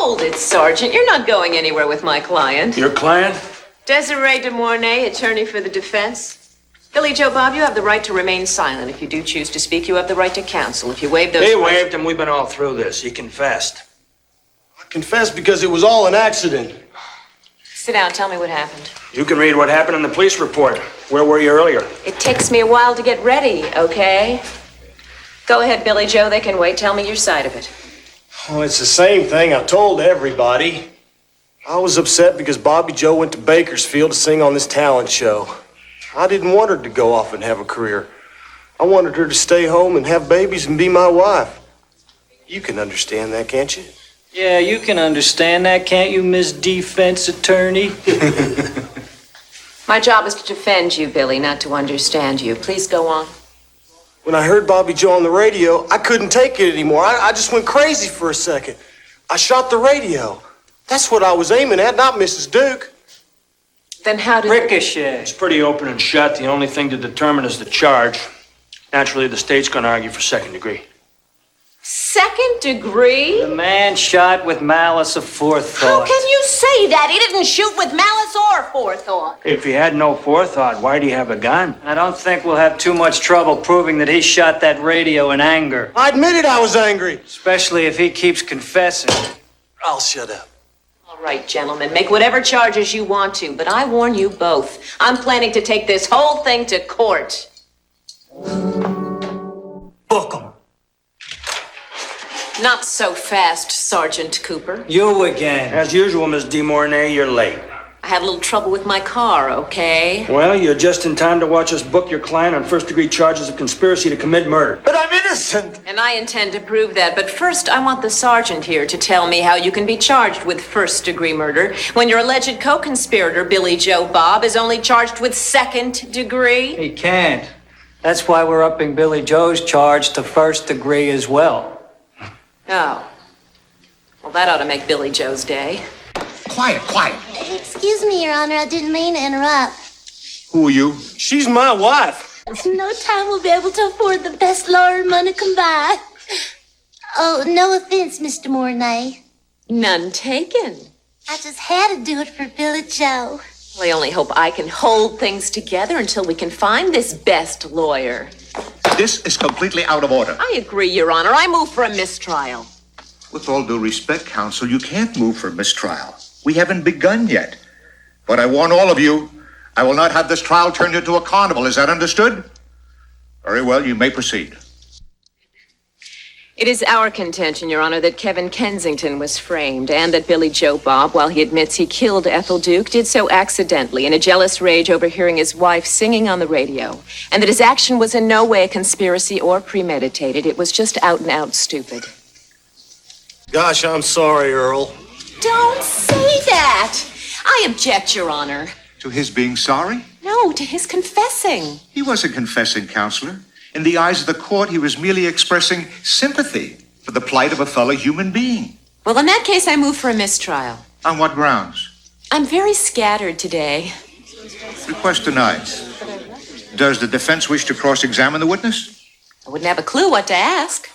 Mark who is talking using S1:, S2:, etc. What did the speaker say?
S1: Hold it, Sergeant. You're not going anywhere with my client.
S2: Your client?
S1: Desiree de Mornay, attorney for the defense. Billy Joe Bob, you have the right to remain silent. If you do choose to speak, you have the right to counsel. If you waive those...
S2: He waived and we've been all through this. He confessed.
S3: I confessed because it was all an accident.
S1: Sit down. Tell me what happened.
S2: You can read what happened in the police report. Where were you earlier?
S1: It takes me a while to get ready, okay? Go ahead, Billy Joe. They can wait. Tell me your side of it.
S3: Oh, it's the same thing I told everybody. I was upset because Bobby Joe went to Bakersfield to sing on this talent show. I didn't want her to go off and have a career. I wanted her to stay home and have babies and be my wife. You can understand that, can't you?
S4: Yeah, you can understand that, can't you, Miss Defense Attorney?
S1: My job is to defend you, Billy, not to understand you. Please go on.
S3: When I heard Bobby Joe on the radio, I couldn't take it anymore. I just went crazy for a second. I shot the radio. That's what I was aiming at, not Mrs. Duke.
S1: Then how did...
S4: Ricochet.
S2: It's pretty open and shut. The only thing to determine is the charge. Naturally, the state's going to argue for second degree.
S1: Second degree?
S4: The man shot with malice aforethought.
S1: How can you say that? He didn't shoot with malice or forethought.
S2: If he had no forethought, why'd he have a gun?
S4: I don't think we'll have too much trouble proving that he shot that radio in anger.
S3: I admitted I was angry.
S4: Especially if he keeps confessing.
S3: I'll shut up.
S1: All right, gentlemen, make whatever charges you want to, but I warn you both. I'm planning to take this whole thing to court.
S4: Book 'em.
S1: Not so fast, Sergeant Cooper.
S4: You again.
S2: As usual, Miss De Mornay, you're late.
S1: I had a little trouble with my car, okay?
S2: Well, you're just in time to watch us book your client on first-degree charges of conspiracy to commit murder.
S3: But I'm innocent.
S1: And I intend to prove that. But first, I want the sergeant here to tell me how you can be charged with first-degree murder when your alleged co-conspirator, Billy Joe Bob, is only charged with second degree.
S4: He can't. That's why we're upping Billy Joe's charge to first degree as well.
S1: Oh. Well, that ought to make Billy Joe's day.
S5: Quiet, quiet.
S6: Excuse me, Your Honor, I didn't mean to interrupt.
S5: Who are you?
S3: She's my wife.
S6: In no time we'll be able to afford the best lawyer money can buy. Oh, no offense, Mr. Mornay.
S1: None taken.
S6: I just had to do it for Billy Joe.
S1: Well, I only hope I can hold things together until we can find this best lawyer.
S5: This is completely out of order.
S1: I agree, Your Honor. I move for a mistrial.
S5: With all due respect, counsel, you can't move for mistrial. We haven't begun yet. But I warn all of you, I will not have this trial turned into a carnival. Is that understood? Very well, you may proceed.
S1: It is our contention, Your Honor, that Kevin Kensington was framed and that Billy Joe Bob, while he admits he killed Ethel Duke, did so accidentally in a jealous rage overhearing his wife singing on the radio, and that his action was in no way a conspiracy or premeditated. It was just out and out stupid.
S3: Gosh, I'm sorry, Earl.
S1: Don't say that! I object, Your Honor.
S5: To his being sorry?
S1: No, to his confessing.
S5: He wasn't confessing, counselor. In the eyes of the court, he was merely expressing sympathy for the plight of a fellow human being.
S1: Well, in that case, I move for a mistrial.
S5: On what grounds?
S1: I'm very scattered today.
S5: Request denied. Does the defense wish to cross-examine the witness?
S1: I wouldn't have a clue what to ask.